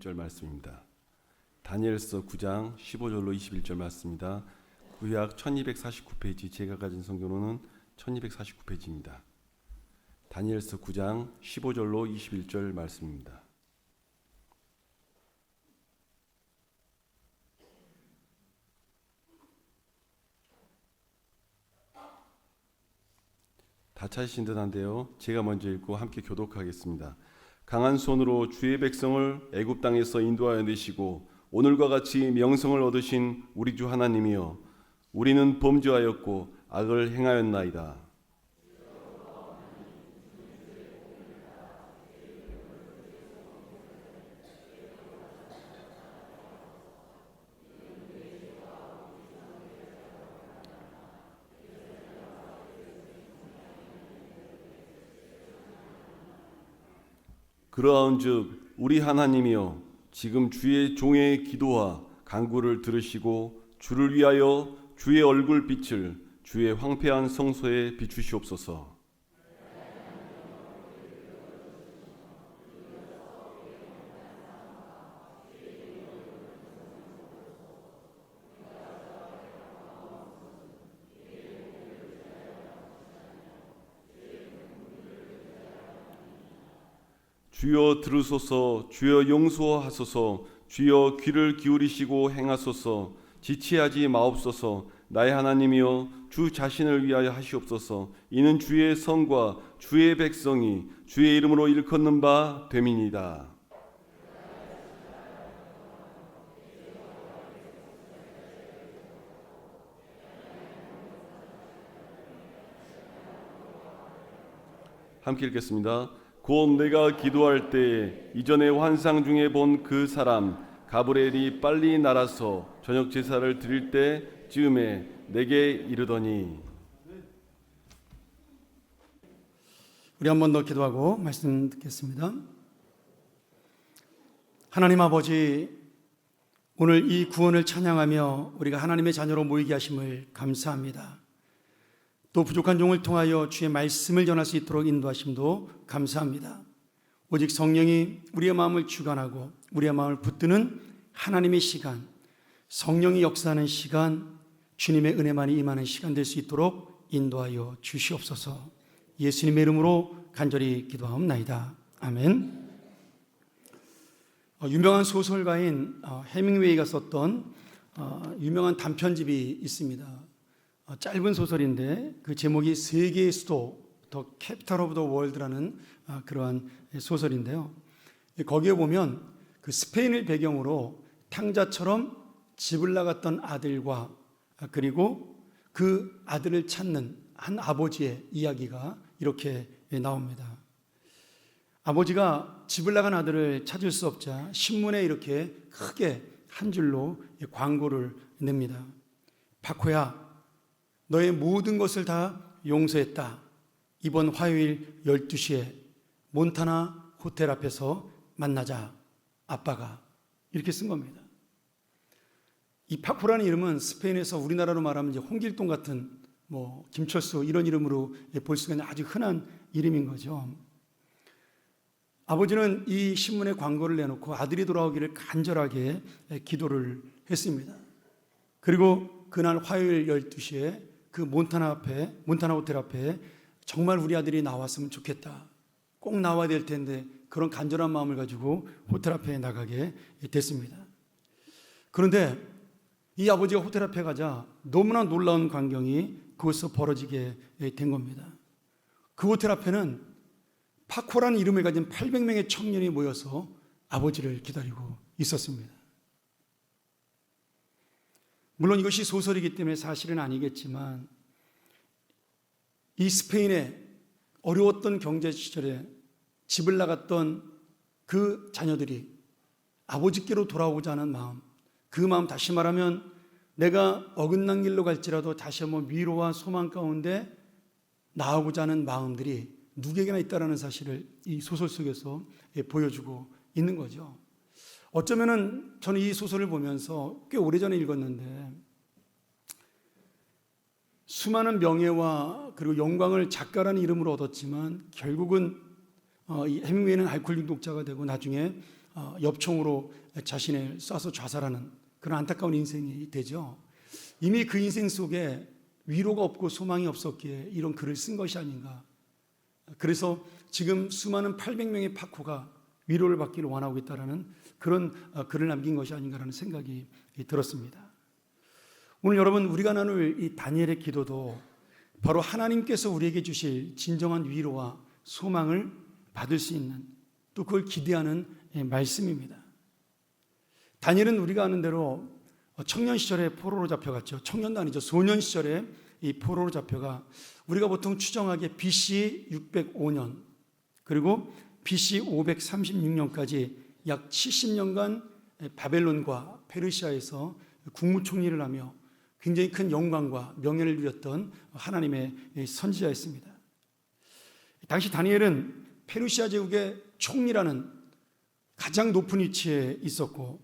21절 말씀입니다. 다니엘서 9장 15절로 21절 말씀입니다. 구약 1249페이지, 제가 가진 성경로는 1249페이지입니다. 다니엘서 9장 15절로 21절 말씀입니다. 다 찾으신 듯한데요. 제가 먼저 읽고 함께 교독하겠습니다. 강한 손으로 주의 백성을 애굽 땅에서 인도하여 내시고 오늘과 같이 명성을 얻으신 우리 주 하나님이여, 우리는 범죄하였고 악을 행하였나이다. 그러한즉 우리 하나님이여, 지금 주의 종의 기도와 간구를 들으시고 주를 위하여 주의 얼굴 빛을 주의 황폐한 성소에 비추시옵소서. 주여 들으소서, 주여 용서하소서, 주여 귀를 기울이시고 행하소서. 지체하지 마옵소서. 나의 하나님이여, 주 자신을 위하여 하시옵소서. 이는 주의 성과 주의 백성이 주의 이름으로 일컫는 바 됨이니이다. 함께 읽겠습니다. 곧 내가 기도할 때에 이전에 환상 중에 본 그 사람 가브리엘이 빨리 날아서 저녁 제사를 드릴 때 즈음에 내게 이르더니. 우리 한 번 더 기도하고 말씀 듣겠습니다. 하나님 아버지, 오늘 이 구원을 찬양하며 우리가 하나님의 자녀로 모이게 하심을 감사합니다. 또 부족한 종을 통하여 주의 말씀을 전할 수 있도록 인도하심도 감사합니다. 오직 성령이 우리의 마음을 주관하고 우리의 마음을 붙드는 하나님의 시간, 성령이 역사하는 시간, 주님의 은혜만이 임하는 시간 될 수 있도록 인도하여 주시옵소서. 예수님의 이름으로 간절히 기도하옵나이다. 아멘. 유명한 소설가인 해밍웨이가 썼던 유명한 단편집이 있습니다. 짧은 소설인데 그 제목이 세계의 수도, 더 캐피탈 오브 더 월드라는 그러한 소설인데요. 거기에 보면 그 스페인을 배경으로 탕자처럼 집을 나갔던 아들과 그리고 그 아들을 찾는 한 아버지의 이야기가 이렇게 나옵니다. 아버지가 집을 나간 아들을 찾을 수 없자 신문에 이렇게 크게 한 줄로 광고를 냅니다. 파코야, 너의 모든 것을 다 용서했다. 이번 화요일 12시에 몬타나 호텔 앞에서 만나자. 아빠가. 이렇게 쓴 겁니다. 이 파코라는 이름은 스페인에서 우리나라로 말하면 이제 홍길동 같은 김철수 이런 이름으로 볼 수가 있는 아주 흔한 이름인 거죠. 아버지는 이 신문에 광고를 내놓고 아들이 돌아오기를 간절하게 기도를 했습니다. 그리고 그날 화요일 12시에 그 몬타나 호텔 앞에 정말 우리 아들이 나왔으면 좋겠다. 꼭 나와야 될 텐데 그런 간절한 마음을 가지고 호텔 앞에 나가게 됐습니다. 그런데 이 아버지가 호텔 앞에 가자 너무나 놀라운 광경이 그곳에서 벌어지게 된 겁니다. 그 호텔 앞에는 파코라는 이름을 가진 800명의 청년이 모여서 아버지를 기다리고 있었습니다. 물론 이것이 소설이기 때문에 사실은 아니겠지만 이 스페인의 어려웠던 경제 시절에 집을 나갔던 그 자녀들이 아버지께로 돌아오고자 하는 마음, 그 마음, 다시 말하면 내가 어긋난 길로 갈지라도 다시 한번 위로와 소망 가운데 나오고자 하는 마음들이 누구에게나 있다는 사실을 이 소설 속에서 보여주고 있는 거죠. 어쩌면은 저는 이 소설을 보면서 꽤 오래전에 읽었는데 수많은 명예와 그리고 영광을 작가라는 이름으로 얻었지만 결국은 이 해밍웨이는 알코올 중독자가 되고 나중에 엽총으로 자신을 쏴서 자살하는 그런 안타까운 인생이 되죠. 이미 그 인생 속에 위로가 없고 소망이 없었기에 이런 글을 쓴 것이 아닌가. 그래서 지금 수많은 800명의 파코가 위로를 받기를 원하고 있다는 그런 글을 남긴 것이 아닌가라는 생각이 들었습니다. 오늘 여러분, 우리가 나눌 이 다니엘의 기도도 바로 하나님께서 우리에게 주실 진정한 위로와 소망을 받을 수 있는, 또 그걸 기대하는 말씀입니다. 다니엘은 우리가 아는 대로 청년 시절에 포로로 잡혀갔죠. 청년도 아니죠. 소년 시절에 이 포로로 잡혀가 우리가 보통 추정하기에 BC 605년 그리고 BC 536년까지 약 70년간 바벨론과 페르시아에서 국무총리를 하며 굉장히 큰 영광과 명예를 누렸던 하나님의 선지자였습니다. 당시 다니엘은 페르시아 제국의 총리라는 가장 높은 위치에 있었고,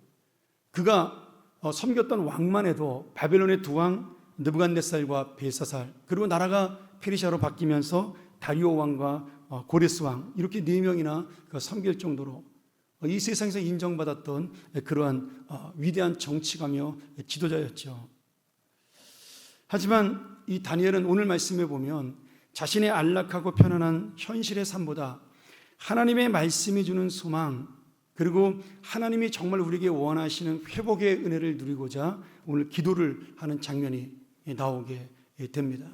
그가 섬겼던 왕만 해도 바벨론의 두 왕 느부갓네살과 벨사살, 그리고 나라가 페르시아로 바뀌면서 다리오 왕과 고레스 왕, 이렇게 네 명이나 섬길 정도로 이 세상에서 인정받았던 그러한 위대한 정치가며 지도자였죠. 하지만 이 다니엘은 오늘 말씀에 보면 자신의 안락하고 편안한 현실의 삶보다 하나님의 말씀이 주는 소망, 그리고 하나님이 정말 우리에게 원하시는 회복의 은혜를 누리고자 오늘 기도를 하는 장면이 나오게 됩니다.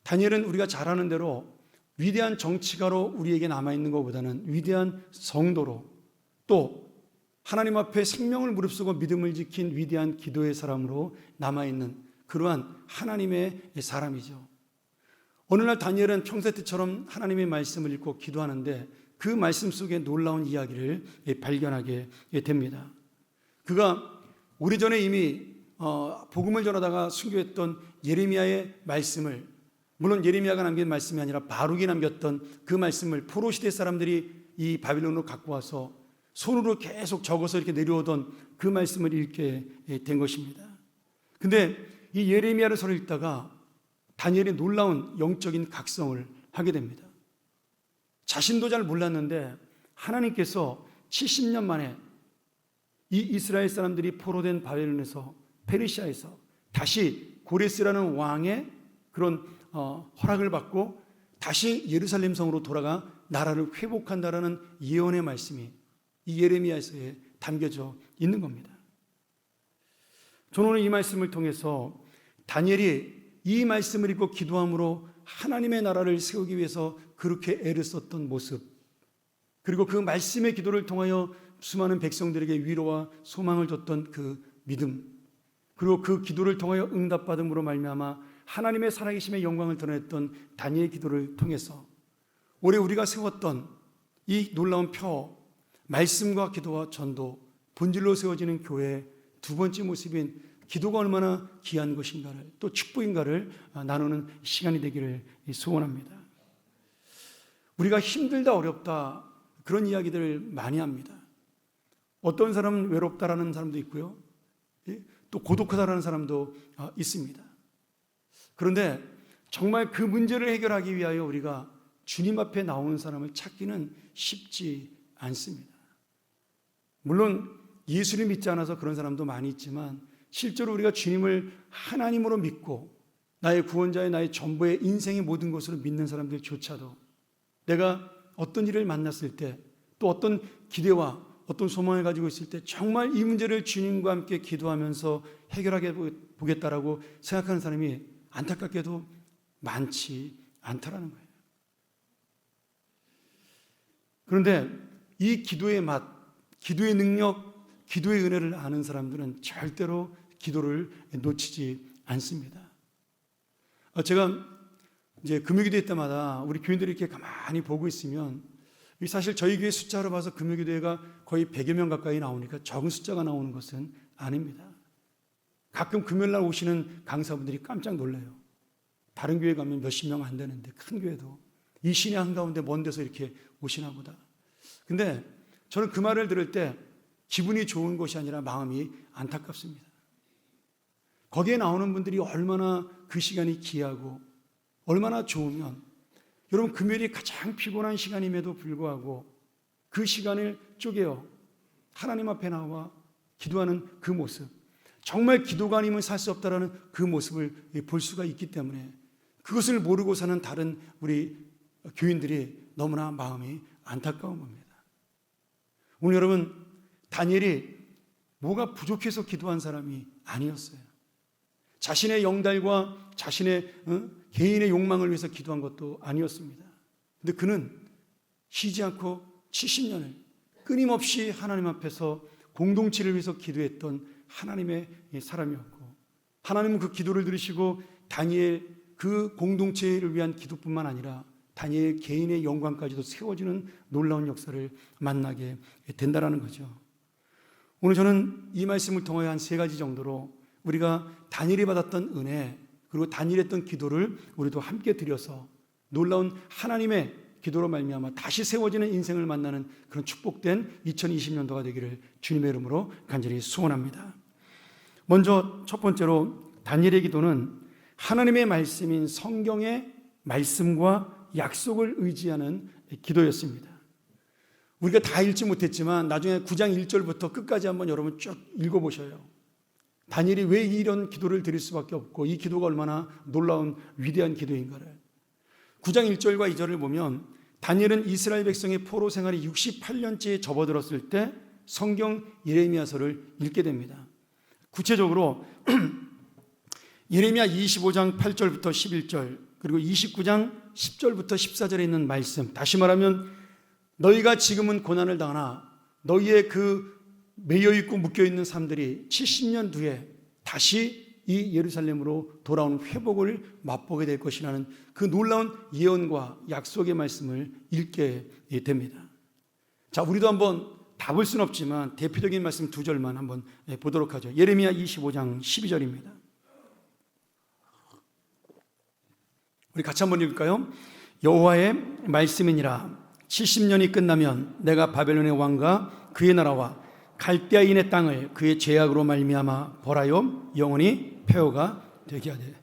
다니엘은 우리가 잘 아는 대로 위대한 정치가로 우리에게 남아있는 것보다는 위대한 성도로, 또 하나님 앞에 생명을 무릅쓰고 믿음을 지킨 위대한 기도의 사람으로 남아있는 그러한 하나님의 사람이죠. 어느 날 다니엘은 평소 때처럼 하나님의 말씀을 읽고 기도하는데 그 말씀 속에 놀라운 이야기를 발견하게 됩니다. 그가 오래전에 이미 복음을 전하다가 순교했던 예레미야의 말씀을, 물론 예레미야가 남긴 말씀이 아니라 바룩이 남겼던 그 말씀을 포로 시대 사람들이 이 바빌론으로 갖고 와서 손으로 계속 적어서 이렇게 내려오던 그 말씀을 읽게 된 것입니다. 근데 이 예레미야를 서로 읽다가 다니엘이 놀라운 영적인 각성을 하게 됩니다. 자신도 잘 몰랐는데 하나님께서 70년 만에 이 이스라엘 사람들이 포로된 바벨론에서, 페르시아에서 다시 고레스라는 왕의 그런 허락을 받고 다시 예루살렘 성으로 돌아가 나라를 회복한다라는 예언의 말씀이 이 예레미야서에 담겨져 있는 겁니다. 저는 오늘 이 말씀을 통해서 다니엘이 이 말씀을 읽고 기도함으로 하나님의 나라를 세우기 위해서 그렇게 애를 썼던 모습, 그리고 그 말씀의 기도를 통하여 수많은 백성들에게 위로와 소망을 줬던 그 믿음, 그리고 그 기도를 통하여 응답받음으로 말미암아 하나님의 살아계심의 영광을 드러냈던 다니엘의 기도를 통해서 올해 우리가 세웠던 이 놀라운 표, 말씀과 기도와 전도, 본질로 세워지는 교회의 두 번째 모습인 기도가 얼마나 귀한 것인가를, 또 축복인가를 나누는 시간이 되기를 소원합니다. 우리가 힘들다, 어렵다, 그런 이야기들을 많이 합니다. 어떤 사람은 외롭다라는 사람도 있고요, 또 고독하다라는 사람도 있습니다. 그런데 정말 그 문제를 해결하기 위하여 우리가 주님 앞에 나오는 사람을 찾기는 쉽지 않습니다. 물론 예수를 믿지 않아서 그런 사람도 많이 있지만 실제로 우리가 주님을 하나님으로 믿고 나의 구원자의, 나의 전부의, 인생의 모든 것으로 믿는 사람들조차도 내가 어떤 일을 만났을 때, 또 어떤 기대와 어떤 소망을 가지고 있을 때 정말 이 문제를 주님과 함께 기도하면서 해결하게 보겠다라고 생각하는 사람이 안타깝게도 많지 않다라는 거예요. 그런데 이 기도의 맛, 기도의 능력, 기도의 은혜를 아는 사람들은 절대로 기도를 놓치지 않습니다. 제가 이제 금요기도회 때마다 우리 교인들이 이렇게 가만히 보고 있으면 사실 저희 교회 숫자로 봐서 금요기도회가 거의 100여 명 가까이 나오니까 적은 숫자가 나오는 것은 아닙니다. 가끔 금요일날 오시는 강사분들이 깜짝 놀라요. 다른 교회 가면 몇십 명 안 되는데 큰 교회도 이 시내 한가운데 먼 데서 이렇게 오시나 보다. 근데 저는 그 말을 들을 때 기분이 좋은 것이 아니라 마음이 안타깝습니다. 거기에 나오는 분들이 얼마나 그 시간이 귀하고 얼마나 좋으면, 여러분 금요일이 가장 피곤한 시간임에도 불구하고 그 시간을 쪼개어 하나님 앞에 나와 기도하는 그 모습, 정말 기도가 아니면 살 수 없다라는 그 모습을 볼 수가 있기 때문에 그것을 모르고 사는 다른 우리 교인들이 너무나 마음이 안타까운 겁니다. 오늘 여러분, 다니엘이 뭐가 부족해서 기도한 사람이 아니었어요. 자신의 영달과 자신의 개인의 욕망을 위해서 기도한 것도 아니었습니다. 근데 그는 쉬지 않고 70년을 끊임없이 하나님 앞에서 공동체를 위해서 기도했던 하나님의 사람이었고, 하나님은 그 기도를 들으시고 다니엘 그 공동체를 위한 기도뿐만 아니라 다니엘 개인의 영광까지도 세워지는 놀라운 역사를 만나게 된다라는 거죠. 오늘 저는 이 말씀을 통하여 한 3가지 정도로 우리가 다니엘이 받았던 은혜, 그리고 다니엘이 했던 기도를 우리도 함께 드려서 놀라운 하나님의 기도로 말미암아 다시 세워지는 인생을 만나는 그런 축복된 2020년도가 되기를 주님의 이름으로 간절히 소원합니다. 먼저 첫 번째로 다니엘의 기도는 하나님의 말씀인 성경의 말씀과 약속을 의지하는 기도였습니다. 우리가 다 읽지 못했지만 나중에 9장 1절부터 끝까지 한번 여러분 쭉 읽어보셔요. 다니엘이 왜 이런 기도를 드릴 수밖에 없고 이 기도가 얼마나 놀라운 위대한 기도인가를. 9장 1절과 2절을 보면 다니엘은 이스라엘 백성의 포로 생활이 68년째에 접어들었을 때 성경 예레미야서를 읽게 됩니다. 구체적으로 예레미야 25장 8절부터 11절, 그리고 29장 10절부터 14절에 있는 말씀, 다시 말하면 너희가 지금은 고난을 당하나 너희의 그 매여있고 묶여있는 삶들이 70년 뒤에 다시 이 예루살렘으로 돌아오는 회복을 맛보게 될 것이라는 그 놀라운 예언과 약속의 말씀을 읽게 됩니다. 자, 우리도 한번 다 볼 수는 없지만 대표적인 말씀 2절만 한번 보도록 하죠. 예레미야 25장 12절입니다. 우리 같이 한번 읽을까요? 여호와의 말씀이니라. 70년이 끝나면 내가 바벨론의 왕과 그의 나라와 갈대아인의 땅을 그의 죄악으로 말미암아 벌하여 영원히 폐허가 되게 하되.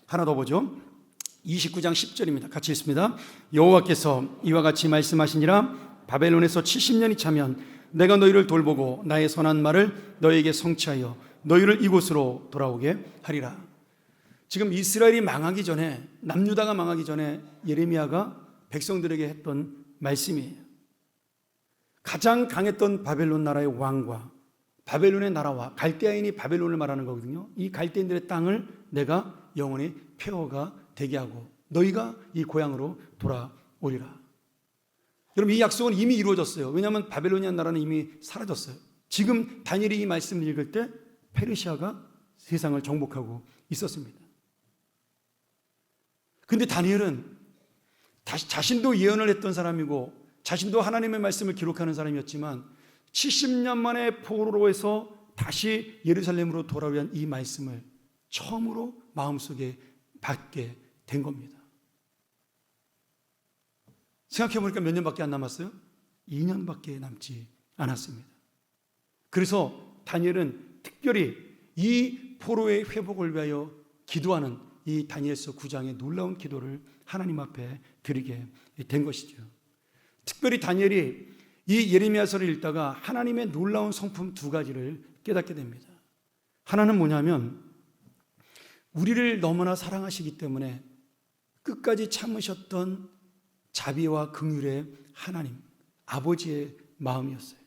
하나 더 보죠. 29장 10절입니다. 같이 읽습니다. 여호와께서 이와 같이 말씀하시니라. 바벨론에서 70년이 차면 내가 너희를 돌보고 나의 선한 말을 너희에게 성취하여 너희를 이곳으로 돌아오게 하리라. 지금 이스라엘이 망하기 전에, 남유다가 망하기 전에 예레미야가 백성들에게 했던 말씀이에요. 가장 강했던 바벨론 나라의 왕과 바벨론의 나라와 갈대아인이 바벨론을 말하는 거거든요. 이 갈대인들의 땅을 내가 영원히 폐허가 되게 하고 너희가 이 고향으로 돌아오리라. 여러분, 이 약속은 이미 이루어졌어요. 왜냐하면 바벨로니아 나라는 이미 사라졌어요. 지금 다니엘이 이 말씀을 읽을 때 페르시아가 세상을 정복하고 있었습니다. 근데 다니엘은 자신도 예언을 했던 사람이고 자신도 하나님의 말씀을 기록하는 사람이었지만 70년 만에 포로로에서 다시 예루살렘으로 돌아오는 이 말씀을 처음으로 마음속에 받게 된 겁니다. 생각해보니까 몇 년밖에 안 남았어요? 2년밖에 남지 않았습니다. 그래서 다니엘은 특별히 이 포로의 회복을 위하여 기도하는 이 다니엘서 9장의 놀라운 기도를 하나님 앞에 드리게 된 것이죠. 특별히 다니엘이 이 예레미야서를 읽다가 하나님의 놀라운 성품 2가지를 깨닫게 됩니다. 하나는 뭐냐면 우리를 너무나 사랑하시기 때문에 끝까지 참으셨던 자비와 긍휼의 하나님, 아버지의 마음이었어요.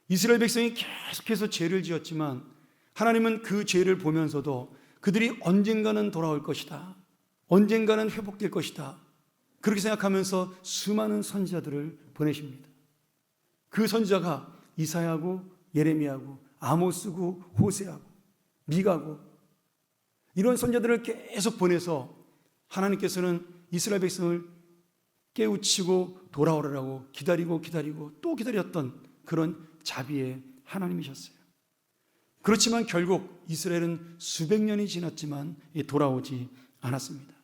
이스라엘 백성이 계속해서 죄를 지었지만 하나님은 그 죄를 보면서도 그들이 언젠가는 돌아올 것이다, 언젠가는 회복될 것이다, 그렇게 생각하면서 수많은 선지자들을 보내십니다. 그 선지자가 이사야고 예레미야고 아모스고 호세아고 미가고 이런 선지자들을 계속 보내서 하나님께서는 이스라엘 백성을 깨우치고 돌아오라고 기다리고 또 기다렸던 그런 자비의 하나님이셨어요. 그렇지만 결국 이스라엘은 수백 년이 지났지만 돌아오지 않았습니다.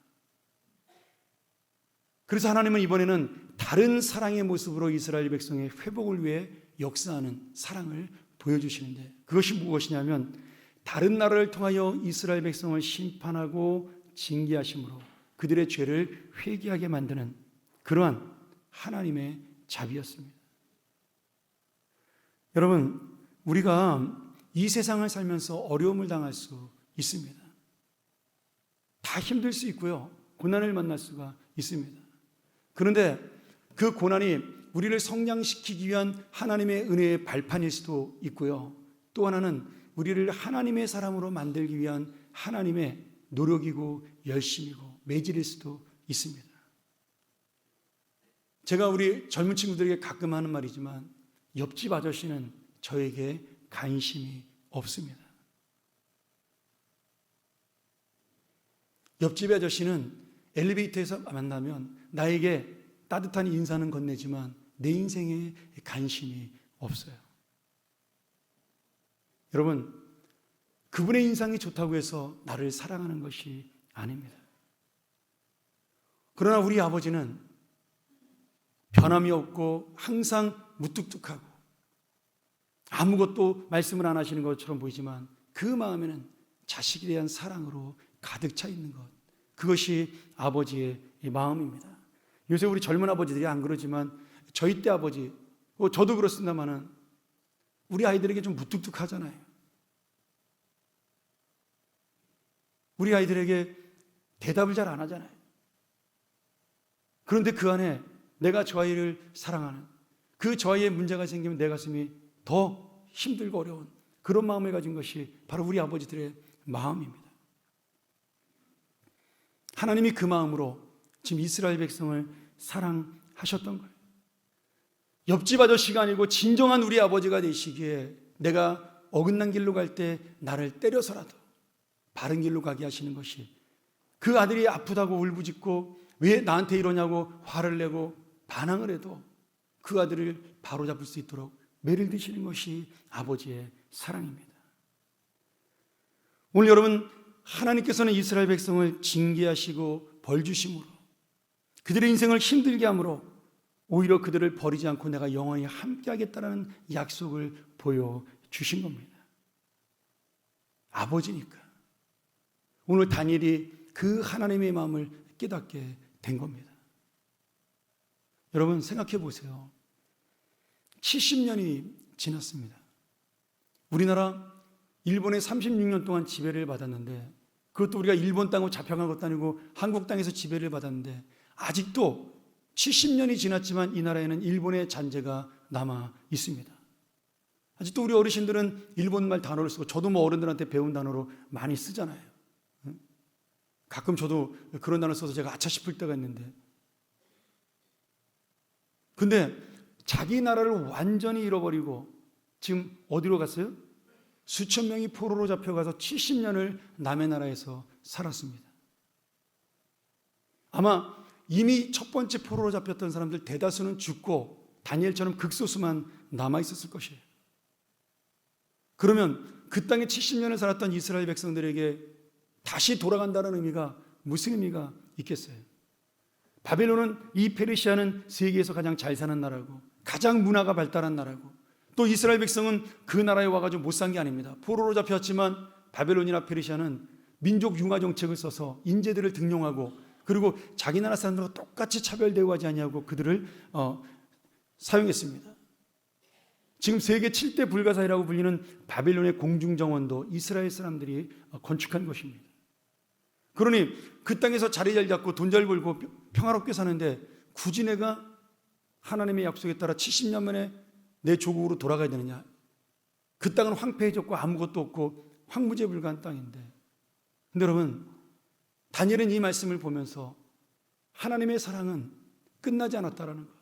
그래서 하나님은 이번에는 다른 사랑의 모습으로 이스라엘 백성의 회복을 위해 역사하는 사랑을 보여주시는데, 그것이 무엇이냐면 다른 나라를 통하여 이스라엘 백성을 심판하고 징계하심으로 그들의 죄를 회개하게 만드는 그러한 하나님의 자비였습니다. 여러분, 우리가 이 세상을 살면서 어려움을 당할 수 있습니다. 다 힘들 수 있고요. 고난을 만날 수가 있습니다. 그런데 그 고난이 우리를 성장시키기 위한 하나님의 은혜의 발판일 수도 있고요. 또 하나는 우리를 하나님의 사람으로 만들기 위한 하나님의 노력이고 열심이고 매질일 수도 있습니다. 제가 우리 젊은 친구들에게 가끔 하는 말이지만 옆집 아저씨는 저에게 관심이 없습니다. 옆집 아저씨는 엘리베이터에서 만나면 나에게 따뜻한 인사는 건네지만 내 인생에 관심이 없어요. 여러분, 그분의 인상이 좋다고 해서 나를 사랑하는 것이 아닙니다. 그러나 우리 아버지는 변함이 없고 항상 무뚝뚝하고 아무것도 말씀을 안 하시는 것처럼 보이지만 그 마음에는 자식에 대한 사랑으로 가득 차 있는 것, 그것이 아버지의 마음입니다. 요새 우리 젊은 아버지들이 안 그러지만 저희 때 아버지, 저도 그렇습니다만은 우리 아이들에게 좀 무뚝뚝하잖아요. 우리 아이들에게 대답을 잘 안 하잖아요. 그런데 그 안에 내가 저 아이를 사랑하는, 그 저 아이의 문제가 생기면 내 가슴이 더 힘들고 어려운 그런 마음을 가진 것이 바로 우리 아버지들의 마음입니다. 하나님이 그 마음으로 지금 이스라엘 백성을 사랑하셨던 거예요. 옆집 아저씨가 아니고 진정한 우리 아버지가 되시기에 내가 어긋난 길로 갈 때 나를 때려서라도 바른 길로 가게 하시는 것이, 그 아들이 아프다고 울부짖고 왜 나한테 이러냐고 화를 내고 반항을 해도 그 아들을 바로잡을 수 있도록 매를 드시는 것이 아버지의 사랑입니다. 오늘 여러분, 하나님께서는 이스라엘 백성을 징계하시고 벌 주심으로 그들의 인생을 힘들게 함으로 오히려 그들을 버리지 않고 내가 영원히 함께 하겠다는 약속을 보여주신 겁니다. 아버지니까 오늘 다니엘이 그 하나님의 마음을 깨닫게 된 겁니다. 여러분 생각해 보세요. 70년이 지났습니다. 우리나라 일본에 36년 동안 지배를 받았는데, 그것도 우리가 일본 땅으로 잡혀간 것도 아니고 한국 땅에서 지배를 받았는데 아직도 70년이 지났지만 이 나라에는 일본의 잔재가 남아 있습니다. 아직도 우리 어르신들은 일본말 단어를 쓰고, 저도 뭐 어른들한테 배운 단어로 많이 쓰잖아요. 가끔 저도 그런 단어 써서 제가 아차 싶을 때가 있는데, 근데 자기 나라를 완전히 잃어버리고 지금 어디로 갔어요? 수천 명이 포로로 잡혀가서 70년을 남의 나라에서 살았습니다. 아마 이미 첫 번째 포로로 잡혔던 사람들 대다수는 죽고 다니엘처럼 극소수만 남아있었을 것이에요. 그러면 그 땅에 70년을 살았던 이스라엘 백성들에게 다시 돌아간다는 의미가 무슨 의미가 있겠어요? 바벨론은, 이 페르시아는 세계에서 가장 잘 사는 나라고 가장 문화가 발달한 나라고, 또 이스라엘 백성은 그 나라에 와가지고 못 산 게 아닙니다. 포로로 잡혔지만 바벨론이나 페르시아는 민족 융화 정책을 써서 인재들을 등용하고, 그리고 자기 나라 사람들과 똑같이 차별 대우하지 아니하고 그들을 사용했습니다. 지금 세계 7대 불가사의라고 불리는 바벨론의 공중정원도 이스라엘 사람들이 건축한 것입니다. 그러니 그 땅에서 자리 잘 잡고 돈 잘 벌고 평화롭게 사는데 굳이 내가 하나님의 약속에 따라 70년 만에 내 조국으로 돌아가야 되느냐? 그 땅은 황폐해졌고 아무것도 없고 황무지불가한 땅인데. 근데 여러분, 다니엘은 이 말씀을 보면서 하나님의 사랑은 끝나지 않았다라는 것.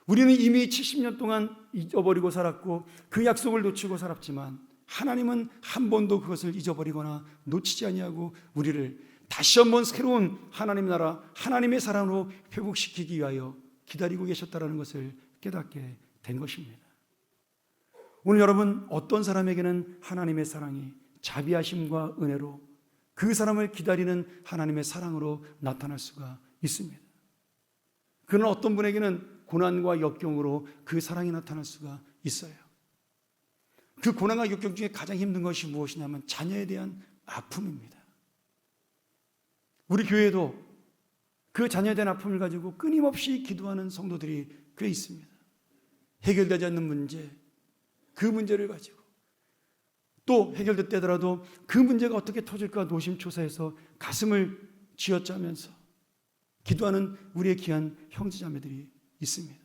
우리는 이미 70년 동안 잊어버리고 살았고 그 약속을 놓치고 살았지만 하나님은 한 번도 그것을 잊어버리거나 놓치지 아니하고 우리를 다시 한번 새로운 하나님의 나라, 하나님의 사랑으로 회복시키기 위하여 기다리고 계셨다는 것을 깨닫게 된 것입니다. 오늘 여러분, 어떤 사람에게는 하나님의 사랑이 자비하심과 은혜로, 그 사람을 기다리는 하나님의 사랑으로 나타날 수가 있습니다. 그러나 어떤 분에게는 고난과 역경으로 그 사랑이 나타날 수가 있어요. 그 고난과 역경 중에 가장 힘든 것이 무엇이냐면 자녀에 대한 아픔입니다. 우리 교회에도 그 자녀에 대한 아픔을 가지고 끊임없이 기도하는 성도들이 꽤 있습니다. 해결되지 않는 문제, 그 문제를 가지고 또 해결됐다더라도 그 문제가 어떻게 터질까 노심초사해서 가슴을 쥐어짜면서 기도하는 우리의 귀한 형제자매들이 있습니다.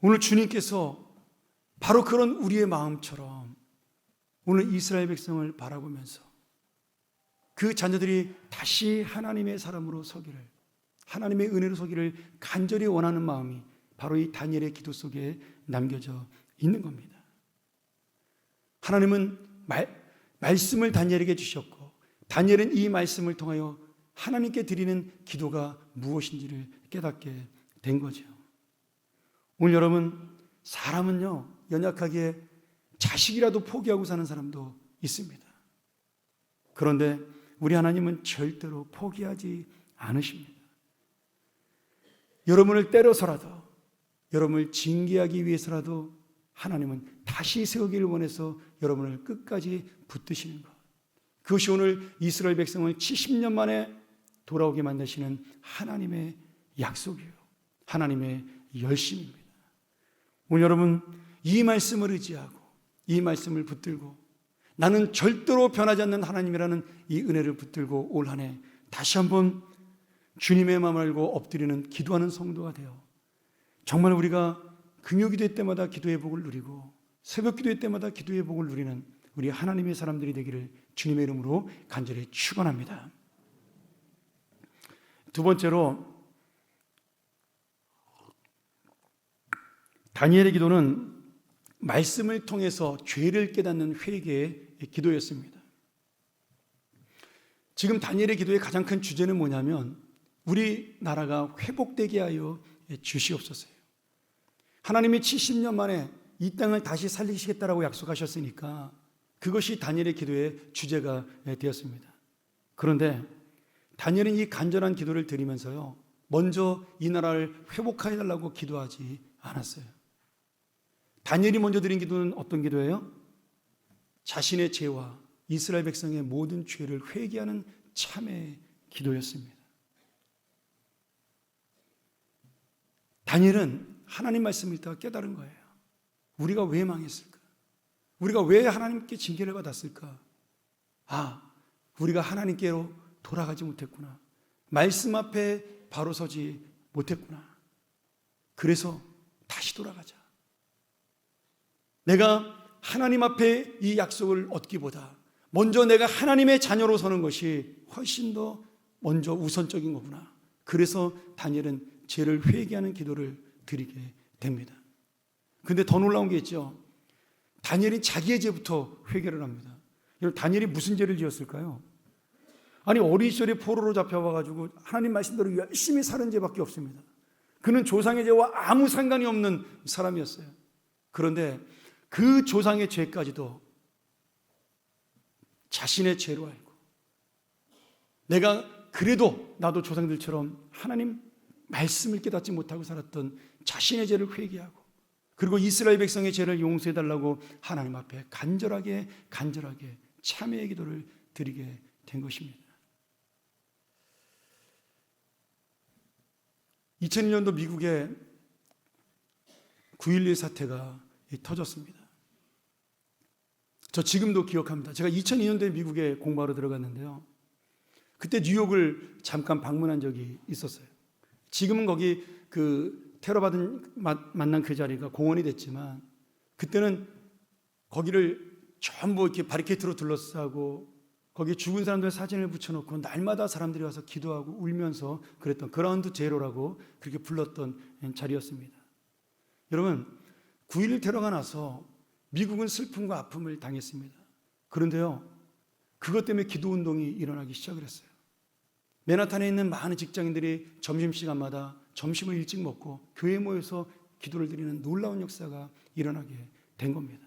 오늘 주님께서 바로 그런 우리의 마음처럼 오늘 이스라엘 백성을 바라보면서 그 자녀들이 다시 하나님의 사람으로 서기를, 하나님의 은혜로 서기를 간절히 원하는 마음이 바로 이 다니엘의 기도 속에 남겨져 있는 겁니다. 하나님은 말씀을 다니엘에게 주셨고 다니엘은 이 말씀을 통하여 하나님께 드리는 기도가 무엇인지를 깨닫게 된 거죠. 오늘 여러분, 사람은요 연약하게 자식이라도 포기하고 사는 사람도 있습니다. 그런데 우리 하나님은 절대로 포기하지 않으십니다. 여러분을 때려서라도, 여러분을 징계하기 위해서라도 하나님은 다시 세우기를 원해서 여러분을 끝까지 붙드시는 것, 그것이 오늘 이스라엘 백성을 70년 만에 돌아오게 만드시는 하나님의 약속이에요. 하나님의 열심입니다. 오늘 여러분, 이 말씀을 의지하고 이 말씀을 붙들고 나는 절대로 변하지 않는 하나님이라는 이 은혜를 붙들고 올 한 해 다시 한번 주님의 마음을 알고 엎드리는 기도하는 성도가 되어 정말 우리가 금요기도회 때마다 기도의 복을 누리고 새벽 기도회 때마다 기도의 복을 누리는 우리 하나님의 사람들이 되기를 주님의 이름으로 간절히 축원합니다. 두 번째로 다니엘의 기도는 말씀을 통해서 죄를 깨닫는 회개의 기도였습니다. 지금 다니엘의 기도의 가장 큰 주제는 뭐냐면 우리나라가 회복되게 하여 주시옵소서요. 하나님이 70년 만에 이 땅을 다시 살리시겠다라고 약속하셨으니까 그것이 다니엘의 기도의 주제가 되었습니다. 그런데 다니엘은 이 간절한 기도를 드리면서요 먼저 이 나라를 회복하여 달라고 기도하지 않았어요. 다니엘이 먼저 드린 기도는 어떤 기도예요? 자신의 죄와 이스라엘 백성의 모든 죄를 회개하는 참회의 기도였습니다. 다니엘은 하나님 말씀을 읽다가 깨달은 거예요. 우리가 왜 망했을까? 우리가 왜 하나님께 징계를 받았을까? 우리가 하나님께로 돌아가지 못했구나. 말씀 앞에 바로 서지 못했구나. 그래서 다시 돌아가자. 내가 하나님 앞에 이 약속을 얻기보다 먼저 내가 하나님의 자녀로 서는 것이 훨씬 더 먼저 우선적인 거구나. 그래서 다니엘은 죄를 회개하는 기도를 드리게 됩니다. 그런데 더 놀라운 게 있죠. 다니엘이 자기의 죄부터 회개를 합니다. 여러분, 다니엘이 무슨 죄를 지었을까요? 아니, 어린 시절에 포로로 잡혀와가지고 하나님 말씀대로 열심히 사는 죄밖에 없습니다. 그는 조상의 죄와 아무 상관이 없는 사람이었어요. 그런데 그 조상의 죄까지도 자신의 죄로 알고 내가 그래도 나도 조상들처럼 하나님 말씀을 깨닫지 못하고 살았던 자신의 죄를 회개하고 그리고 이스라엘 백성의 죄를 용서해달라고 하나님 앞에 간절하게 참회의 기도를 드리게 된 것입니다. 2001년도 미국에 9.11 사태가 터졌습니다. 저 지금도 기억합니다. 제가 2002년도에 미국에 공부하러 들어갔는데요. 그때 뉴욕을 잠깐 방문한 적이 있었어요. 지금은 거기 그 테러 만난 그 자리가 공원이 됐지만 그때는 거기를 전부 이렇게 바리케이트로 둘러싸고 거기에 죽은 사람들 사진을 붙여놓고 날마다 사람들이 와서 기도하고 울면서 그랬던 그라운드 제로라고 그렇게 불렀던 자리였습니다. 여러분, 9.11 테러가 나서 미국은 슬픔과 아픔을 당했습니다. 그런데요, 그것 때문에 기도운동이 일어나기 시작을 했어요. 맨하탄에 있는 많은 직장인들이 점심시간마다 점심을 일찍 먹고 교회에 모여서 기도를 드리는 놀라운 역사가 일어나게 된 겁니다.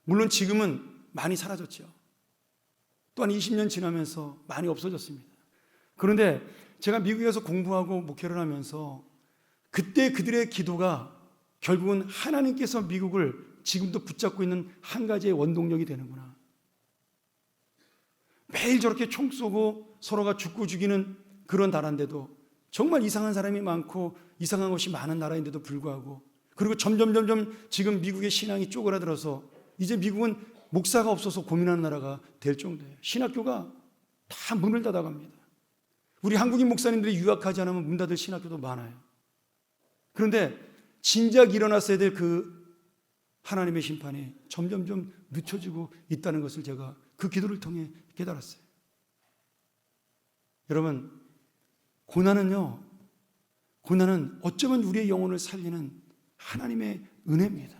물론 지금은 많이 사라졌죠. 또한 20년 지나면서 많이 없어졌습니다. 그런데 제가 미국에서 공부하고 목회를 하면서 그때 그들의 기도가 결국은 하나님께서 미국을 지금도 붙잡고 있는 한 가지의 원동력이 되는구나. 매일 저렇게 총 쏘고 서로가 죽고 죽이는 그런 나라인데도 정말 이상한 사람이 많고 이상한 것이 많은 나라인데도 불구하고, 그리고 점점 지금 미국의 신앙이 쪼그라들어서 이제 미국은 목사가 없어서 고민하는 나라가 될 정도예요. 신학교가 다 문을 닫아갑니다. 우리 한국인 목사님들이 유학하지 않으면 문 닫을 신학교도 많아요. 그런데 진작 일어났어야 될 그 하나님의 심판이 점점 늦춰지고 있다는 것을 제가 그 기도를 통해 깨달았어요. 여러분, 고난은 어쩌면 우리의 영혼을 살리는 하나님의 은혜입니다.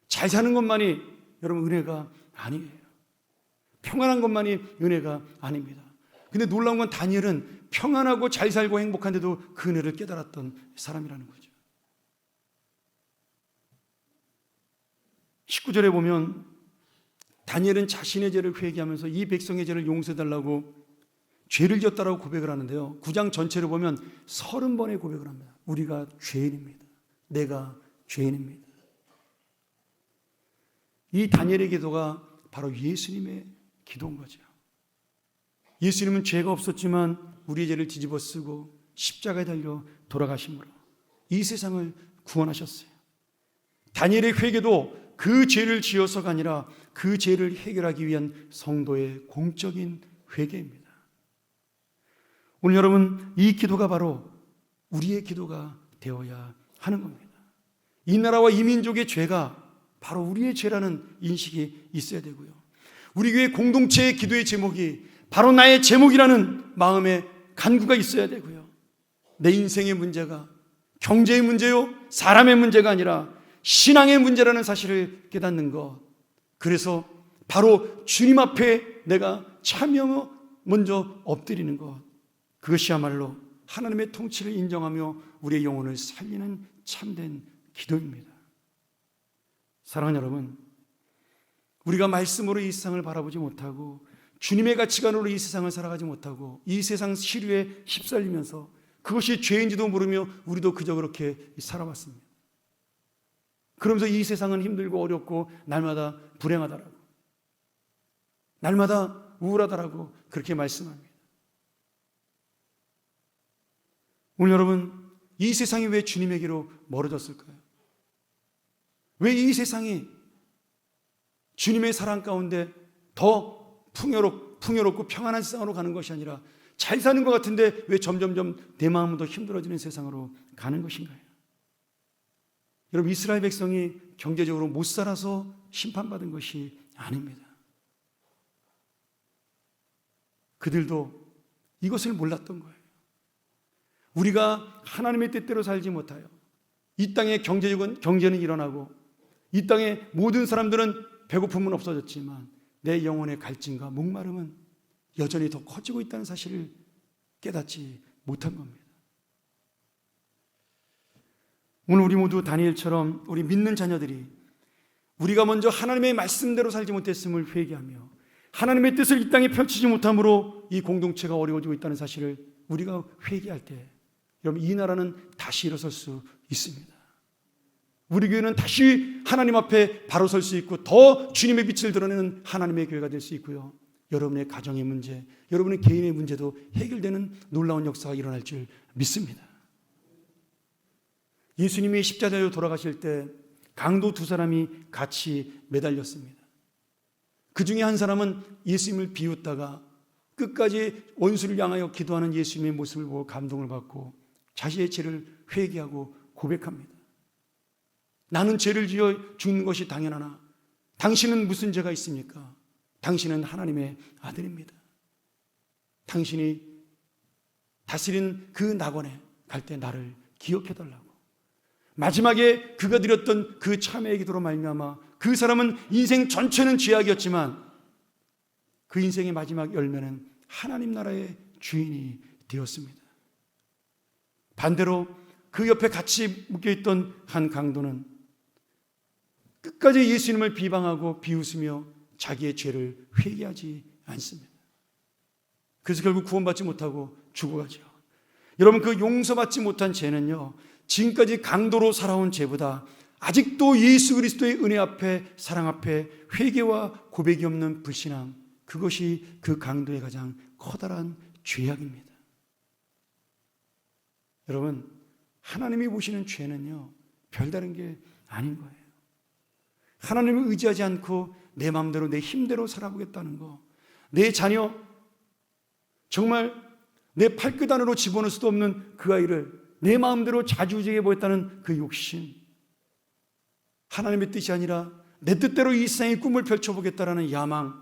잘 사는 것만이 여러분 은혜가 아니에요. 평안한 것만이 은혜가 아닙니다. 근데 놀라운 건 다니엘은 평안하고 잘 살고 행복한데도 그 은혜를 깨달았던 사람이라는 거죠. 19절에 보면 다니엘은 자신의 죄를 회개하면서 이 백성의 죄를 용서해달라고 죄를 지었다라고 고백을 하는데요, 9장 전체를 보면 30번의 고백을 합니다. 우리가 죄인입니다. 내가 죄인입니다. 이 다니엘의 기도가 바로 예수님의 기도인 거죠. 예수님은 죄가 없었지만 우리의 죄를 뒤집어 쓰고 십자가에 달려 돌아가심으로 이 세상을 구원하셨어요. 다니엘의 회개도 그 죄를 지어서가 아니라 그 죄를 해결하기 위한 성도의 공적인 회개입니다. 오늘 여러분, 이 기도가 바로 우리의 기도가 되어야 하는 겁니다. 이 나라와 이 민족의 죄가 바로 우리의 죄라는 인식이 있어야 되고요, 우리 교회 공동체의 기도의 제목이 바로 나의 제목이라는 마음의 간구가 있어야 되고요, 내 인생의 문제가 경제의 문제요, 사람의 문제가 아니라 신앙의 문제라는 사실을 깨닫는 것, 그래서 바로 주님 앞에 내가 참여 먼저 엎드리는 것, 그것이야말로 하나님의 통치를 인정하며 우리의 영혼을 살리는 참된 기도입니다. 사랑하는 여러분, 우리가 말씀으로 이 세상을 바라보지 못하고 주님의 가치관으로 이 세상을 살아가지 못하고 이 세상 시류에 휩쓸리면서 그것이 죄인지도 모르며 우리도 그저 그렇게 살아왔습니다. 그러면서 이 세상은 힘들고 어렵고 날마다 불행하다라고, 날마다 우울하다라고 그렇게 말씀합니다. 오늘 여러분, 이 세상이 왜 주님에게로 멀어졌을까요? 왜 이 세상이 주님의 사랑 가운데 더 풍요롭고 평안한 세상으로 가는 것이 아니라 잘 사는 것 같은데 왜 점점점 내 마음은 더 힘들어지는 세상으로 가는 것인가요? 여러분, 이스라엘 백성이 경제적으로 못 살아서 심판받은 것이 아닙니다. 그들도 이것을 몰랐던 거예요. 우리가 하나님의 뜻대로 살지 못하여 이 땅에 경제는 일어나고 이 땅에 모든 사람들은 배고픔은 없어졌지만 내 영혼의 갈증과 목마름은 여전히 더 커지고 있다는 사실을 깨닫지 못한 겁니다. 오늘 우리 모두 다니엘처럼 우리 믿는 자녀들이 우리가 먼저 하나님의 말씀대로 살지 못했음을 회개하며 하나님의 뜻을 이 땅에 펼치지 못함으로 이 공동체가 어려워지고 있다는 사실을 우리가 회개할 때 여러분, 이 나라는 다시 일어설 수 있습니다. 우리 교회는 다시 하나님 앞에 바로 설 수 있고 더 주님의 빛을 드러내는 하나님의 교회가 될 수 있고요, 여러분의 가정의 문제, 여러분의 개인의 문제도 해결되는 놀라운 역사가 일어날 줄 믿습니다. 예수님이 십자가에 돌아가실 때 강도 두 사람이 같이 매달렸습니다. 그 중에 한 사람은 예수님을 비웃다가 끝까지 원수를 향하여 기도하는 예수님의 모습을 보고 감동을 받고 자신의 죄를 회개하고 고백합니다. 나는 죄를 지어 죽는 것이 당연하나 당신은 무슨 죄가 있습니까? 당신은 하나님의 아들입니다. 당신이 다스린 그 낙원에 갈 때 나를 기억해달라고. 마지막에 그가 드렸던 그 참회의 기도로 말미암아 그 사람은 인생 전체는 죄악이었지만 그 인생의 마지막 열매는 하나님 나라의 주인이 되었습니다. 반대로 그 옆에 같이 묶여있던 한 강도는 끝까지 예수님을 비방하고 비웃으며 자기의 죄를 회개하지 않습니다. 그래서 결국 구원받지 못하고 죽어가죠. 여러분, 그 용서받지 못한 죄는요, 지금까지 강도로 살아온 죄보다 아직도 예수 그리스도의 은혜 앞에, 사랑 앞에 회개와 고백이 없는 불신앙, 그것이 그 강도의 가장 커다란 죄악입니다. 여러분, 하나님이 보시는 죄는요, 별다른 게 아닌 거예요. 하나님을 의지하지 않고 내 마음대로 내 힘대로 살아보겠다는 거, 내 자녀, 정말 내 발끝 안으로 집어넣을 수도 없는 그 아이를 내 마음대로 자주지게 보겠다는 그 욕심, 하나님의 뜻이 아니라 내 뜻대로 이 세상의 꿈을 펼쳐보겠다라는 야망,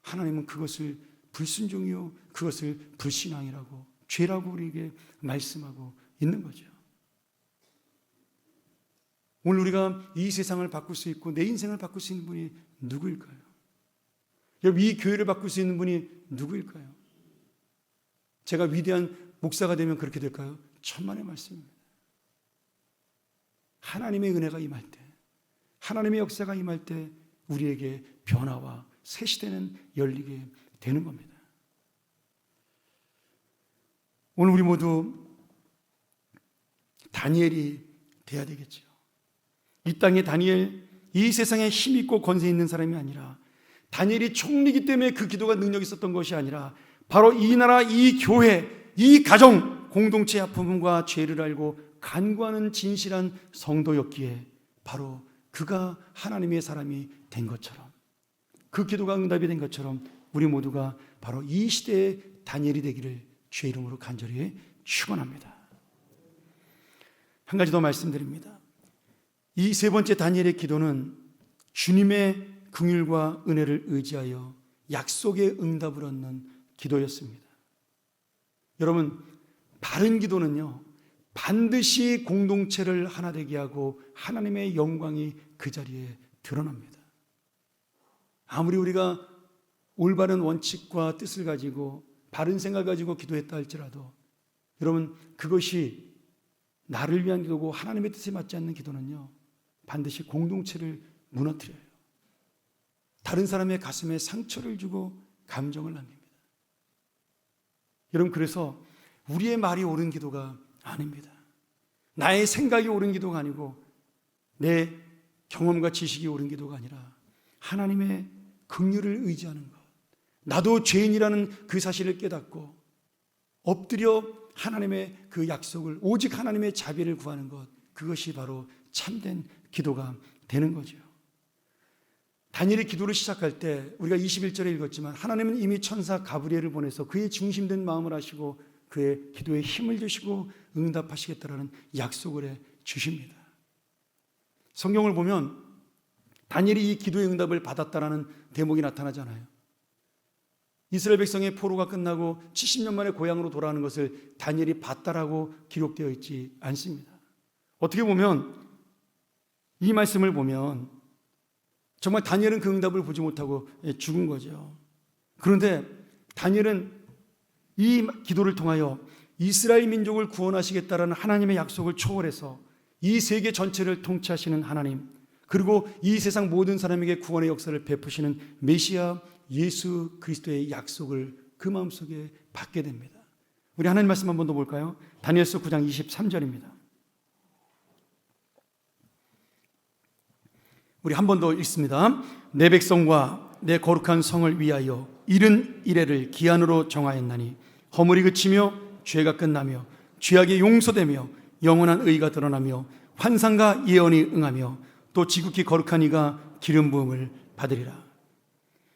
하나님은 그것을 불순종이요, 그것을 불신앙이라고, 죄라고 우리에게 말씀하고 있는 거죠. 오늘 우리가 이 세상을 바꿀 수 있고 내 인생을 바꿀 수 있는 분이 누구일까요? 여러분, 이 교회를 바꿀 수 있는 분이 누구일까요? 제가 위대한 목사가 되면 그렇게 될까요? 천만의 말씀입니다. 하나님의 은혜가 임할 때, 하나님의 역사가 임할 때 우리에게 변화와 새 시대는 열리게 되는 겁니다. 오늘 우리 모두 다니엘이 돼야 되겠죠. 이 땅의 다니엘, 이 세상에 힘 있고 권세 있는 사람이 아니라, 다니엘이 총리이기 때문에 그 기도가 능력이 있었던 것이 아니라, 바로 이 나라, 이 교회, 이 가정 공동체의 아픔과 죄를 알고 간구하는 진실한 성도였기에 바로 그가 하나님의 사람이 된 것처럼, 그 기도가 응답이 된 것처럼 우리 모두가 바로 이 시대의 다니엘이 되기를 주의 이름으로 간절히 축원합니다. 한 가지 더 말씀드립니다. 이 세 번째 다니엘의 기도는 주님의 긍휼과 은혜를 의지하여 약속의 응답을 얻는 기도였습니다. 여러분, 바른 기도는요, 반드시 공동체를 하나 되게 하고 하나님의 영광이 그 자리에 드러납니다. 아무리 우리가 올바른 원칙과 뜻을 가지고 바른 생각을 가지고 기도했다 할지라도, 여러분, 그것이 나를 위한 기도고 하나님의 뜻에 맞지 않는 기도는요, 반드시 공동체를 무너뜨려요. 다른 사람의 가슴에 상처를 주고 감정을 남깁니다. 여러분, 그래서 우리의 말이 옳은 기도가 아닙니다. 나의 생각이 옳은 기도가 아니고 내 경험과 지식이 옳은 기도가 아니라 하나님의 긍휼을 의지하는 것, 나도 죄인이라는 그 사실을 깨닫고 엎드려 하나님의 그 약속을, 오직 하나님의 자비를 구하는 것, 그것이 바로 참된 기도가 되는 거죠. 다니엘이 기도를 시작할 때 우리가 21절에 읽었지만, 하나님은 이미 천사 가브리엘을 보내서 그의 중심된 마음을 하시고 그의 기도에 힘을 주시고 응답하시겠다라는 약속을 해 주십니다. 성경을 보면 다니엘이 이 기도의 응답을 받았다라는 대목이 나타나잖아요. 이스라엘 백성의 포로가 끝나고 70년 만에 고향으로 돌아오는 것을 다니엘이 봤다라고 기록되어 있지 않습니다. 어떻게 보면 이 말씀을 보면 정말 다니엘은 그 응답을 보지 못하고 죽은 거죠. 그런데 다니엘은 이 기도를 통하여 이스라엘 민족을 구원하시겠다라는 하나님의 약속을 초월해서 이 세계 전체를 통치하시는 하나님, 그리고 이 세상 모든 사람에게 구원의 역사를 베푸시는 메시아 예수 그리스도의 약속을 그 마음속에 받게 됩니다. 우리 하나님 말씀 한 번 더 볼까요? 다니엘서 9장 23절입니다. 우리 한 번 더 읽습니다. 내 백성과 내 거룩한 성을 위하여 이른 이래를 기한으로 정하였나니 허물이 그치며 죄가 끝나며 죄악이 용서되며 영원한 의가 드러나며 환상과 예언이 응하며 또 지극히 거룩한 이가 기름 부음을 받으리라.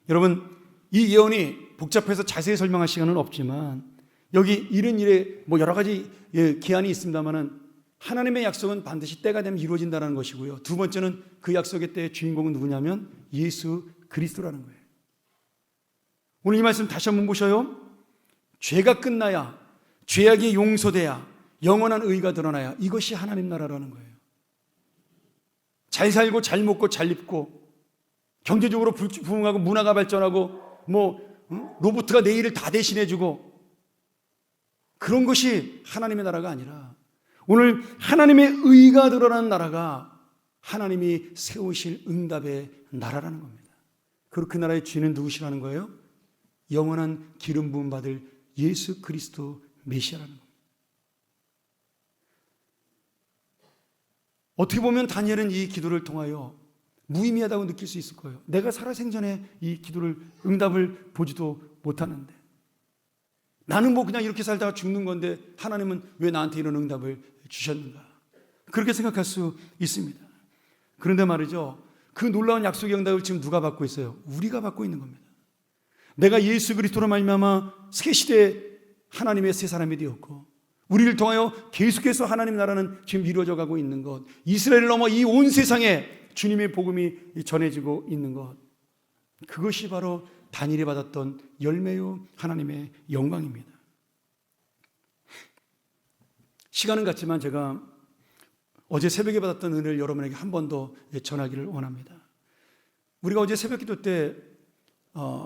여러분, 이 예언이 복잡해서 자세히 설명할 시간은 없지만 여기 이른 일에 여러 가지 기한이 있습니다만은 하나님의 약속은 반드시 때가 되면 이루어진다는 것이고요. 두 번째는 그 약속의 때의 주인공은 누구냐면 예수 그리스도라는 거예요. 오늘 이 말씀 다시 한번 보셔요. 죄가 끝나야, 죄악이 용서돼야, 영원한 의가 드러나야, 이것이 하나님 나라라는 거예요. 잘 살고 잘 먹고 잘 입고 경제적으로 부흥하고 문화가 발전하고 로봇가 내 일을 다 대신해주고 그런 것이 하나님의 나라가 아니라 오늘 하나님의 의가 드러나는 나라가 하나님이 세우실 응답의 나라라는 겁니다. 그리고 그 나라의 주인은 누구시라는 거예요? 영원한 기름 부음 받을 예수 그리스도 메시아라는 겁니다. 어떻게 보면 다니엘은 이 기도를 통하여 무의미하다고 느낄 수 있을 거예요. 내가 살아생전에 이 기도를 응답을 보지도 못하는데, 나는 뭐 그냥 이렇게 살다가 죽는 건데 하나님은 왜 나한테 이런 응답을 주셨는가? 그렇게 생각할 수 있습니다. 그런데 말이죠, 그 놀라운 약속의 응답을 지금 누가 받고 있어요? 우리가 받고 있는 겁니다. 내가 예수 그리스도로 말미암아 새 시대에 하나님의 새 사람이 되었고, 우리를 통하여 계속해서 하나님 나라는 지금 이루어져 가고 있는 것, 이스라엘을 넘어 이 온 세상에 주님의 복음이 전해지고 있는 것, 그것이 바로 다니엘이 받았던 열매요 하나님의 영광입니다. 시간은 같지만 제가 어제 새벽에 받았던 은혜를 여러분에게 한 번 더 전하기를 원합니다. 우리가 어제 새벽 기도 때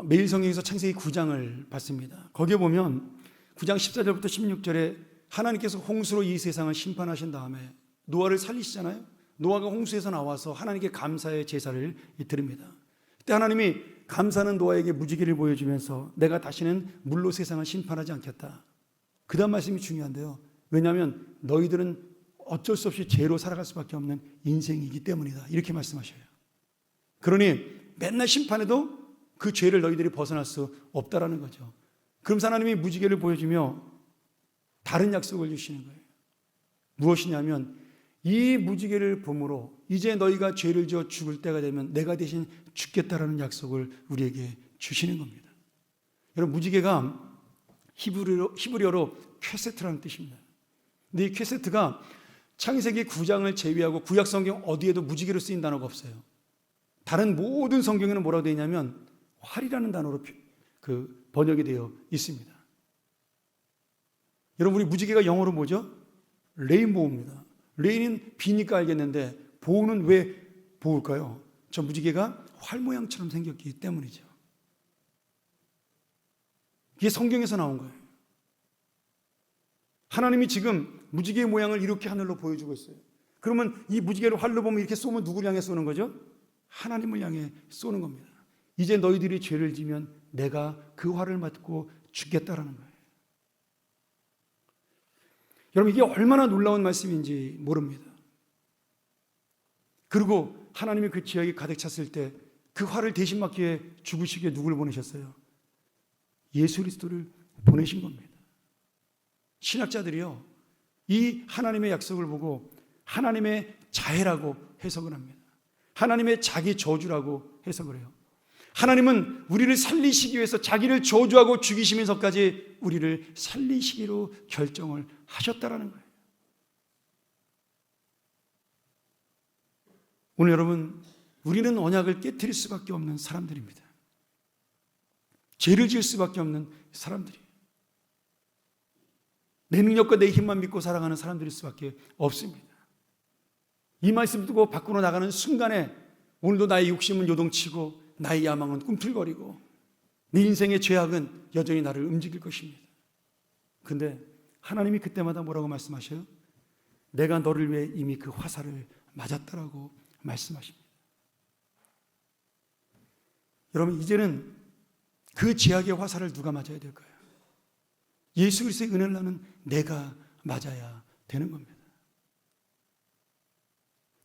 매일 성경에서 창세기 9장을 봤습니다. 거기에 보면 9장 14절부터 16절에 하나님께서 홍수로 이 세상을 심판하신 다음에 노아를 살리시잖아요. 노아가 홍수에서 나와서 하나님께 감사의 제사를 드립니다. 그때 하나님이 감사하는 노아에게 무지개를 보여주면서 내가 다시는 물로 세상을 심판하지 않겠다. 그 다음 말씀이 중요한데요. 왜냐하면 너희들은 어쩔 수 없이 죄로 살아갈 수밖에 없는 인생이기 때문이다. 이렇게 말씀하셔요. 그러니 맨날 심판해도 그 죄를 너희들이 벗어날 수 없다라는 거죠. 그러면서 하나님이 무지개를 보여주며 다른 약속을 주시는 거예요. 무엇이냐면 이 무지개를 봄으로 이제 너희가 죄를 지어 죽을 때가 되면 내가 대신 죽겠다라는 약속을 우리에게 주시는 겁니다. 여러분, 무지개가 히브리어로 퀘세트라는 뜻입니다. 근데 이 퀘세트가 창세기 9장을 제외하고 구약 성경 어디에도 무지개로 쓰인 단어가 없어요. 다른 모든 성경에는 뭐라고 되어 있냐면 활이라는 단어로 번역이 되어 있습니다. 여러분, 우리 무지개가 영어로 뭐죠? 레인보우입니다. 레인은 비니까 알겠는데 보우는 왜 보울까요? 저 무지개가 활 모양처럼 생겼기 때문이죠. 이게 성경에서 나온 거예요. 하나님이 지금 무지개의 모양을 이렇게 하늘로 보여주고 있어요. 그러면 이 무지개를 활로 보면 이렇게 쏘면 누구를 향해 쏘는 거죠? 하나님을 향해 쏘는 겁니다. 이제 너희들이 죄를 지면 내가 그 활을 맞고 죽겠다라는 거예요. 여러분, 이게 얼마나 놀라운 말씀인지 모릅니다. 그리고 하나님이 그 지역이 가득 찼을 때 그 화를 대신 맞기에 죽으시기에 누구를 보내셨어요? 예수 그리스도를 보내신 겁니다. 신학자들이요, 이 하나님의 약속을 보고 하나님의 자해라고 해석을 합니다. 하나님의 자기 저주라고 해석을 해요. 하나님은 우리를 살리시기 위해서 자기를 저주하고 죽이시면서까지 우리를 살리시기로 결정을 하셨다라는 거예요. 오늘 여러분, 우리는 언약을 깨트릴 수밖에 없는 사람들입니다. 죄를 지을 수밖에 없는 사람들이에요. 내 능력과 내 힘만 믿고 살아가는 사람들일 수밖에 없습니다. 이 말씀 듣고 밖으로 나가는 순간에 오늘도 나의 욕심은 요동치고 나의 야망은 꿈틀거리고 네 인생의 죄악은 여전히 나를 움직일 것입니다. 그런데 하나님이 그때마다 뭐라고 말씀하셔요? 내가 너를 위해 이미 그 화살을 맞았다라고 말씀하십니다. 여러분, 이제는 그 죄악의 화살을 누가 맞아야 될까요? 예수 그리스도의 은혜를 나는 내가 맞아야 되는 겁니다.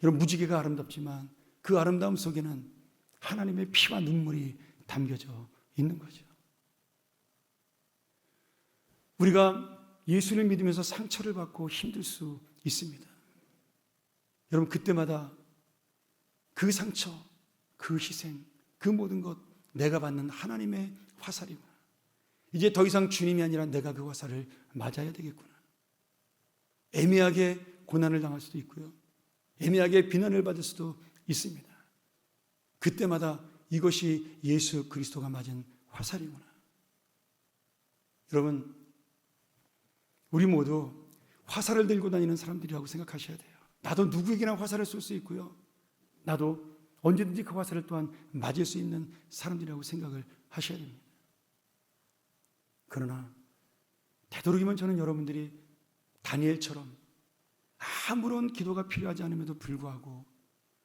여러분, 무지개가 아름답지만 그 아름다움 속에는 하나님의 피와 눈물이 담겨져 있는 거죠. 우리가 예수를 믿으면서 상처를 받고 힘들 수 있습니다. 여러분, 그때마다 그 상처, 그 희생, 그 모든 것 내가 받는 하나님의 화살이구나. 이제 더 이상 주님이 아니라 내가 그 화살을 맞아야 되겠구나. 애매하게 고난을 당할 수도 있고요, 애매하게 비난을 받을 수도 있습니다. 그때마다 이것이 예수 그리스도가 맞은 화살이구나. 여러분, 우리 모두 화살을 들고 다니는 사람들이라고 생각하셔야 돼요. 나도 누구에게나 화살을 쏠 수 있고요, 나도 언제든지 그 화살을 또한 맞을 수 있는 사람들이라고 생각을 하셔야 됩니다. 그러나 되도록이면 저는 여러분들이 다니엘처럼 아무런 기도가 필요하지 않음에도 불구하고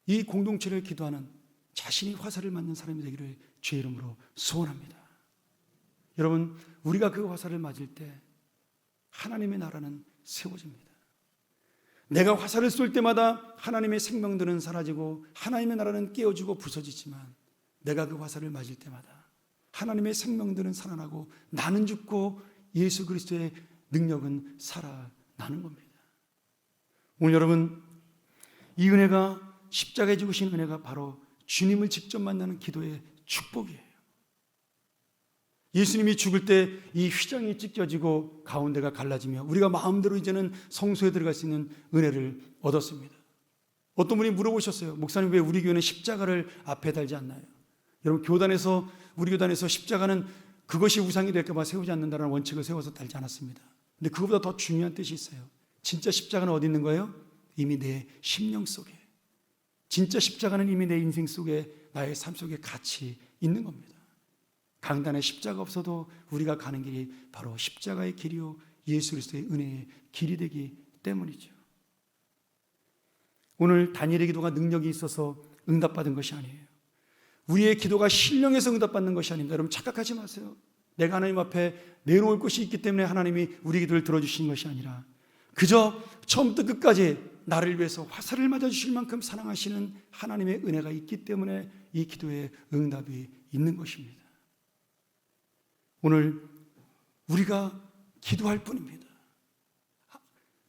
이 공동체를 기도하는 자신이 화살을 맞는 사람이 되기를 주의 이름으로 소원합니다. 여러분, 우리가 그 화살을 맞을 때 하나님의 나라는 세워집니다. 내가 화살을 쏠 때마다 하나님의 생명들은 사라지고 하나님의 나라는 깨어지고 부서지지만 내가 그 화살을 맞을 때마다 하나님의 생명들은 살아나고 나는 죽고 예수 그리스도의 능력은 살아나는 겁니다. 오늘 여러분, 이 은혜가, 십자가에 죽으신 은혜가 바로 주님을 직접 만나는 기도의 축복이에요. 예수님이 죽을 때 이 휘장이 찢겨지고 가운데가 갈라지며 우리가 마음대로 이제는 성소에 들어갈 수 있는 은혜를 얻었습니다. 어떤 분이 물어보셨어요. 목사님, 왜 우리 교회는 십자가를 앞에 달지 않나요? 여러분, 우리 교단에서 십자가는 그것이 우상이 될까 봐 세우지 않는다는 원칙을 세워서 달지 않았습니다. 근데 그것보다 더 중요한 뜻이 있어요. 진짜 십자가는 어디 있는 거예요? 이미 내 심령 속에. 진짜 십자가는 이미 내 인생 속에, 나의 삶 속에 같이 있는 겁니다. 강단에 십자가 없어도 우리가 가는 길이 바로 십자가의 길이요 예수 그리스도의 은혜의 길이 되기 때문이죠. 오늘 다니엘의 기도가 능력이 있어서 응답받은 것이 아니에요. 우리의 기도가 신령해서 응답받는 것이 아닙니다. 여러분, 착각하지 마세요. 내가 하나님 앞에 내놓을 것이 있기 때문에 하나님이 우리 기도를 들어주신 것이 아니라 그저 처음부터 끝까지 나를 위해서 화살을 맞아주실 만큼 사랑하시는 하나님의 은혜가 있기 때문에 이 기도에 응답이 있는 것입니다. 오늘 우리가 기도할 뿐입니다.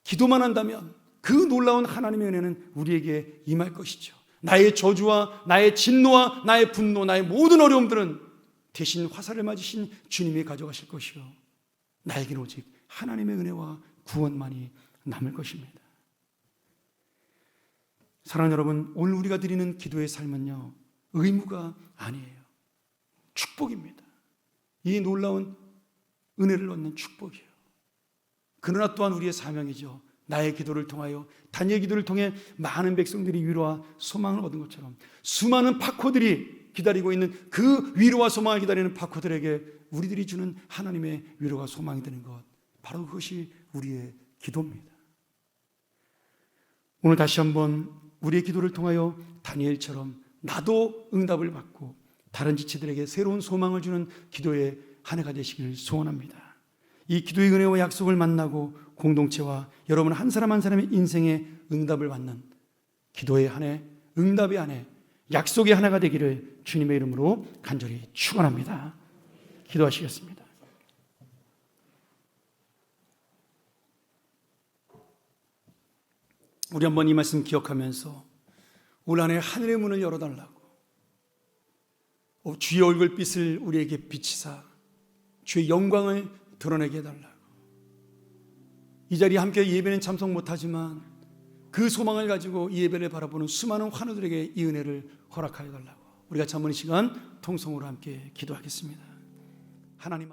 기도만 한다면 그 놀라운 하나님의 은혜는 우리에게 임할 것이죠. 나의 저주와 나의 진노와 나의 분노, 나의 모든 어려움들은 대신 화살을 맞으신 주님이 가져가실 것이요, 나에게는 오직 하나님의 은혜와 구원만이 남을 것입니다. 사랑하는 여러분, 오늘 우리가 드리는 기도의 삶은요, 의무가 아니에요. 축복입니다. 이 놀라운 은혜를 얻는 축복이에요. 그러나 또한 우리의 사명이죠. 나의 기도를 통하여, 다니엘 기도를 통해 많은 백성들이 위로와 소망을 얻은 것처럼 수많은 파코들이 기다리고 있는 그 위로와 소망을 기다리는 파코들에게 우리들이 주는 하나님의 위로와 소망이 되는 것, 바로 그것이 우리의 기도입니다. 오늘 다시 한번 우리의 기도를 통하여 다니엘처럼 나도 응답을 받고 다른 지체들에게 새로운 소망을 주는 기도의 한 해가 되시길 소원합니다. 이 기도의 은혜와 약속을 만나고 공동체와 여러분 한 사람 한 사람의 인생에 응답을 받는 기도의 한 해, 응답의 한 해, 약속의 한 해가 되기를 주님의 이름으로 간절히 축원합니다. 기도하시겠습니다. 우리 한번 이 말씀 기억하면서 올 한 해 하늘의 문을 열어달라고, 주의 얼굴빛을 우리에게 비치사 주의 영광을 드러내게 해달라고. 이 자리에 함께 예배는 참석 못하지만 그 소망을 가지고 이 예배를 바라보는 수많은 환우들에게 이 은혜를 허락하여 달라고. 우리가 잠언 이 시간 통성으로 함께 기도하겠습니다. 하나님